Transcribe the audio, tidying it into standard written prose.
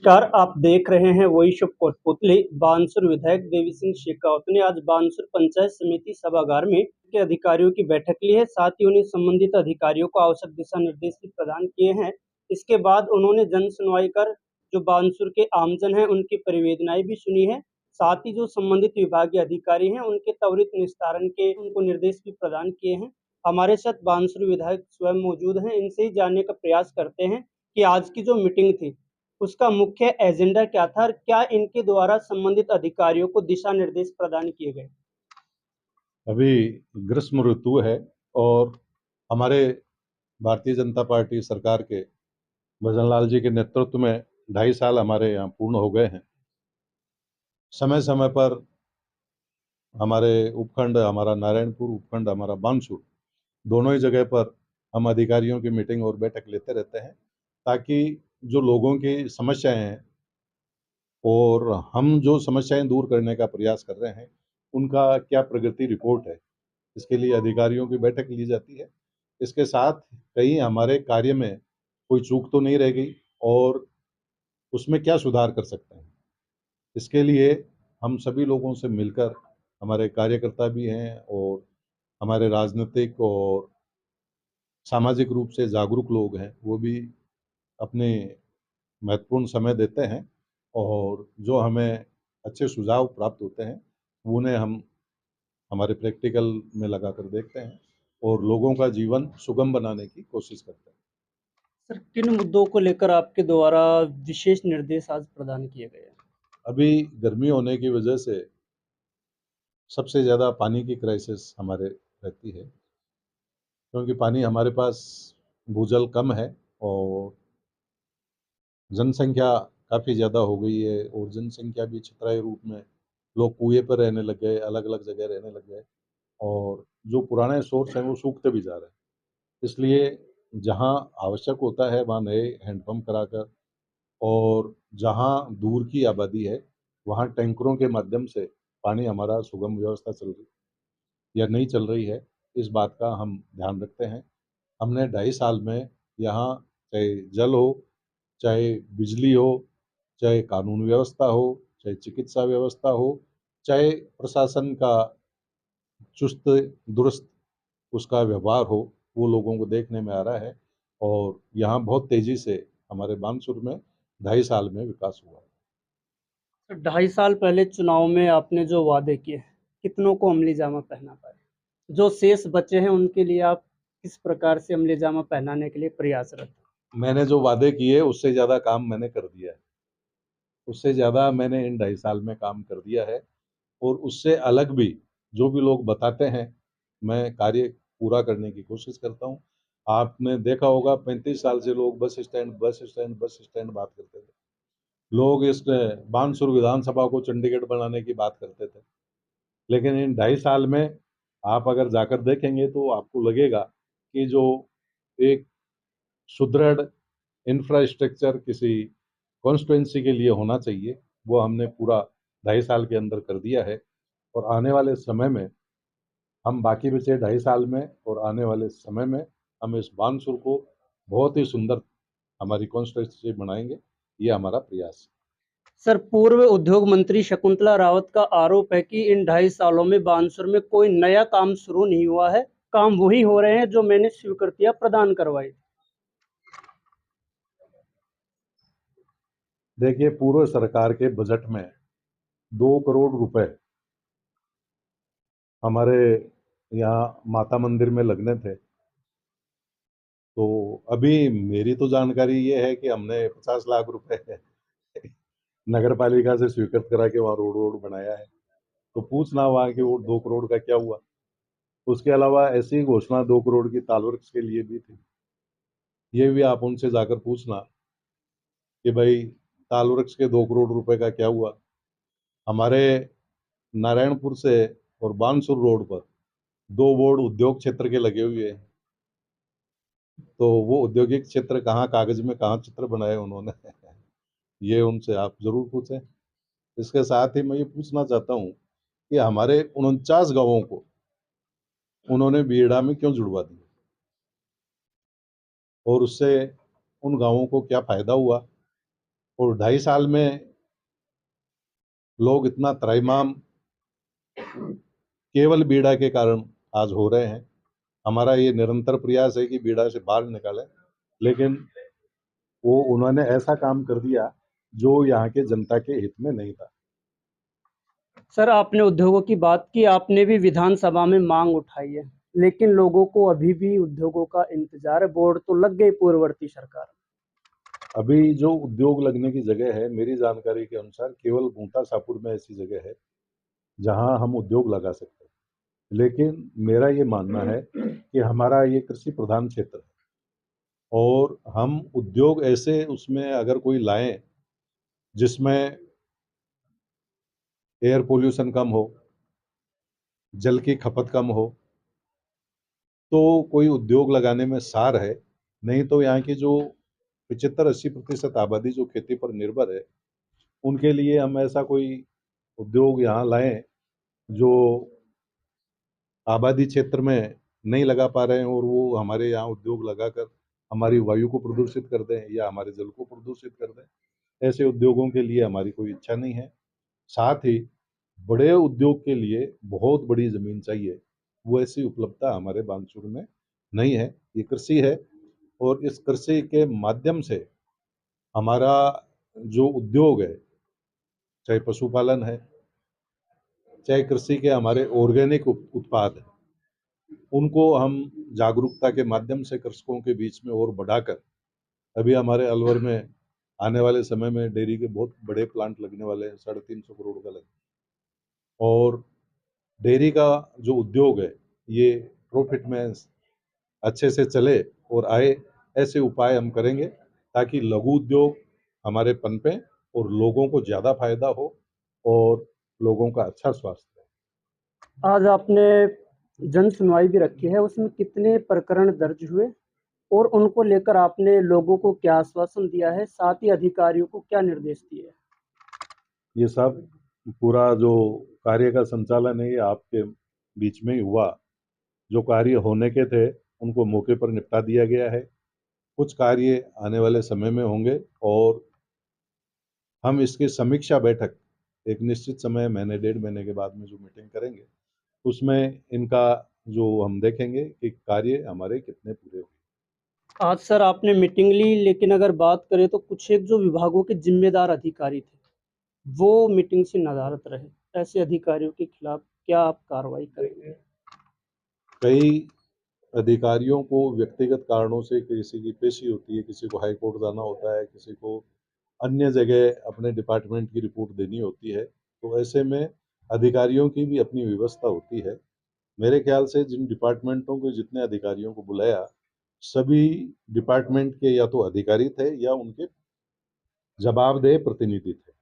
नमस्कार, आप देख रहे हैं वॉइस ऑफ कोटपुतली। बानसूर विधायक देवी सिंह शेखावत ने आज बानसूर पंचायत समिति सभागार में के अधिकारियों की बैठक ली है। साथ ही उन्हें संबंधित अधिकारियों को आवश्यक दिशा निर्देश भी प्रदान किए हैं। इसके बाद उन्होंने जन सुनवाई कर जो बानसूर के आमजन हैं उनकी परिवेदनाएं भी सुनी है। साथ ही जो संबंधित विभागीय अधिकारी हैं उनके त्वरित निस्तारण के उनको निर्देश भी प्रदान किए हैं। हमारे साथ बानसूर विधायक स्वयं मौजूद हैं। इनसे ही जानने का प्रयास करते हैं कि आज की जो मीटिंग थी उसका मुख्य एजेंडा क्या था और क्या इनके द्वारा संबंधित अधिकारियों को दिशा निर्देश प्रदान किए गए। अभी ग्रीष्म ऋतु है और हमारे भारतीय जनता पार्टी सरकार के भजनलाल जी के नेतृत्व में 2.5 साल हमारे यहाँ पूर्ण हो गए हैं। समय समय पर हमारे उपखंड, हमारा नारायणपुर उपखंड, हमारा बानसूर, दोनों ही जगह पर हम अधिकारियों की मीटिंग और बैठक लेते रहते हैं ताकि जो लोगों की समस्याएं हैं और हम जो समस्याएं दूर करने का प्रयास कर रहे हैं उनका क्या प्रगति रिपोर्ट है, इसके लिए अधिकारियों की बैठक ली जाती है। इसके साथ कहीं हमारे कार्य में कोई चूक तो नहीं रह गई और उसमें क्या सुधार कर सकते हैं, इसके लिए हम सभी लोगों से मिलकर, हमारे कार्यकर्ता भी हैं और हमारे राजनीतिक और सामाजिक रूप से जागरूक लोग हैं, वो भी अपने महत्वपूर्ण समय देते हैं और जो हमें अच्छे सुझाव प्राप्त होते हैं उन्हें हम हमारे प्रैक्टिकल में लगाकर देखते हैं और लोगों का जीवन सुगम बनाने की कोशिश करते हैं। सर, किन मुद्दों को लेकर आपके द्वारा विशेष निर्देश आज प्रदान किए गए हैं। अभी गर्मी होने की वजह से सबसे ज़्यादा पानी की क्राइसिस हमारे रहती है, क्योंकि पानी हमारे पास भूजल कम है और जनसंख्या काफ़ी ज़्यादा हो गई है और जनसंख्या भी छतराई रूप में लोग कुएं पर रहने लग गए, अलग अलग जगह रहने लग गए और जो पुराने सोर्स हैं वो सूखते भी जा रहे हैं। इसलिए जहाँ आवश्यक होता है वहाँ नए हैंडपम्प कराकर और जहाँ दूर की आबादी है वहाँ टैंकरों के माध्यम से पानी हमारा सुगम व्यवस्था चल रही या नहीं चल रही है, इस बात का हम ध्यान रखते हैं। हमने 2.5 साल में यहाँ चाहे जल हो, चाहे बिजली हो, चाहे कानून व्यवस्था हो, चाहे चिकित्सा व्यवस्था हो, चाहे प्रशासन का चुस्त दुरुस्त उसका व्यवहार हो, वो लोगों को देखने में आ रहा है और यहाँ बहुत तेज़ी से हमारे बानसूर में 2.5 साल में विकास हुआ है। सर, 2.5 साल पहले चुनाव में आपने जो वादे किए, कितनों को अमली जामा पहना पाए? जो शेष बचे हैं उनके लिए आप किस प्रकार से अमली जामा पहनाने के लिए प्रयासरत हैं? मैंने जो वादे किए उससे ज़्यादा काम मैंने कर दिया है, उससे ज़्यादा मैंने इन 2.5 साल में काम कर दिया है और उससे अलग भी जो भी लोग बताते हैं, मैं कार्य पूरा करने की कोशिश करता हूँ। आपने देखा होगा 35 साल से लोग bus stand, bus stand, bus stand बात करते थे। लोग इस बानसूर विधानसभा को चंडीगढ़ बनाने की बात करते थे, लेकिन इन 2.5 साल में आप अगर जाकर देखेंगे तो आपको लगेगा कि जो एक सुदृढ़ इंफ्रास्ट्रक्चर किसी कॉन्स्टिट्यूएंसी के लिए होना चाहिए, वो हमने पूरा 2.5 साल के अंदर कर दिया है और आने वाले समय में हम बाकी बचे 2.5 साल में और आने वाले समय में हम इस बानसूर को बहुत ही सुंदर हमारी कॉन्स्टिट्यूंसी बनाएंगे, ये हमारा प्रयास है। सर, पूर्व उद्योग मंत्री शकुंतला रावत का आरोप है कि इन 2.5 सालों में बानसूर में कोई नया काम शुरू नहीं हुआ है, काम वही हो रहे हैं जो मैंने स्वीकृतियां प्रदान करवाई। देखिए, पूर्व सरकार के बजट में 2 करोड़ रुपए हमारे यहाँ माता मंदिर में लगने थे, तो अभी मेरी तो जानकारी ये है कि हमने 50 लाख रुपए नगर पालिका से स्वीकृत करा के वहाँ रोड रोड बनाया है, तो पूछना वहाँ के वो 2 करोड़ का क्या हुआ। उसके अलावा ऐसी ही घोषणा 2 करोड़ की तालवर्क्स के लिए भी थी, ये भी आप उनसे जाकर पूछना कि भाई तालवर्क्स के 2 करोड़ रुपए का क्या हुआ। हमारे नारायणपुर से और बानसूर रोड पर 2 बोर्ड उद्योग क्षेत्र के लगे हुए हैं, तो वो औद्योगिक क्षेत्र कहाँ कागज में कहाँ चित्र बनाए उन्होंने ये उनसे आप जरूर पूछें। इसके साथ ही मैं ये पूछना चाहता हूँ कि हमारे 49 गांवों को उन्होंने बीएडा में क्यों जुड़वा दिया और उससे उन गांवों को क्या फायदा हुआ और 2.5 साल में लोग इतना त्राहिमाम केवल बीड़ा के कारण आज हो रहे हैं। हमारा ये निरंतर प्रयास है कि बीड़ा से बाहर निकालें, लेकिन वो उन्होंने ऐसा काम कर दिया जो यहाँ के जनता के हित में नहीं था। सर, आपने उद्योगों की बात की, आपने भी विधानसभा में मांग उठाई है, लेकिन लोगों को अभी भी उद्योगों का इंतजार है। बोर्ड तो लग गई पूर्ववर्ती सरकार। अभी जो उद्योग लगने की जगह है, मेरी जानकारी के अनुसार केवल भूटा शाहपुर में ऐसी जगह है जहां हम उद्योग लगा सकते हैं। लेकिन मेरा ये मानना है कि हमारा ये कृषि प्रधान क्षेत्र है और हम उद्योग ऐसे उसमें अगर कोई लाएं जिसमें एयर पोल्यूशन कम हो, जल की खपत कम हो, तो कोई उद्योग लगाने में सार है। नहीं तो यहाँ की जो 75-80% आबादी जो खेती पर निर्भर है, उनके लिए हम ऐसा कोई उद्योग यहाँ लाएं जो आबादी क्षेत्र में नहीं लगा पा रहे हैं और वो हमारे यहाँ उद्योग लगाकर हमारी वायु को प्रदूषित कर दें या हमारे जल को प्रदूषित कर दें। ऐसे उद्योगों के लिए हमारी कोई इच्छा नहीं है। साथ ही बड़े उद्योग के लिए बहुत बड़ी जमीन चाहिए, वो ऐसी उपलब्धता हमारे बानसूर में नहीं है। ये कृषि है और इस कृषि के माध्यम से हमारा जो उद्योग है, चाहे पशुपालन है, चाहे कृषि के हमारे ऑर्गेनिक उत्पाद हैं, उनको हम जागरूकता के माध्यम से कृषकों के बीच में और बढ़ाकर, अभी हमारे अलवर में आने वाले समय में डेयरी के बहुत बड़े प्लांट लगने वाले हैं, 350 करोड़ का लगे, और डेयरी का जो उद्योग है ये प्रॉफिट में अच्छे से चले और आए, ऐसे उपाय हम करेंगे ताकि लघु उद्योग हमारे पनपे और लोगों को ज़्यादा फायदा हो और लोगों का अच्छा स्वास्थ्य हो। आज आपने जन सुनवाई भी रखी है, उसमें कितने प्रकरण दर्ज हुए और उनको लेकर आपने लोगों को क्या आश्वासन दिया है, साथ ही अधिकारियों को क्या निर्देश दिए हैं? ये सब पूरा जो कार्य का संचालन है ये आपके बीच में ही हुआ। जो कार्य होने के थे उनको मौके पर निपटा दिया गया है। कुछ कार्य आने वाले समय में होंगे और हम इसकी समीक्षा बैठक एक निश्चित समय, महीने 1.5 महीने के बाद में जो मीटिंग करेंगे, उसमें इनका जो हम देखेंगे कि कार्य हमारे कितने पूरे हुए। आज सर आपने मीटिंग ली, लेकिन अगर बात करें तो कुछ एक जो विभागों के जिम्मेदार अधिकारी थे, वो मीटिंग से नदारद रहे। ऐसे अधिकारियों के खिलाफ क्या आप कार्रवाई करेंगे? कई अधिकारियों को व्यक्तिगत कारणों से किसी की पेशी होती है, किसी को हाई कोर्ट जाना होता है, किसी को अन्य जगह अपने डिपार्टमेंट की रिपोर्ट देनी होती है, तो ऐसे में अधिकारियों की भी अपनी व्यवस्था होती है। मेरे ख्याल से जिन डिपार्टमेंटों को जितने अधिकारियों को बुलाया, सभी डिपार्टमेंट के या तो अधिकारी थे या उनके जवाबदेह प्रतिनिधि थे।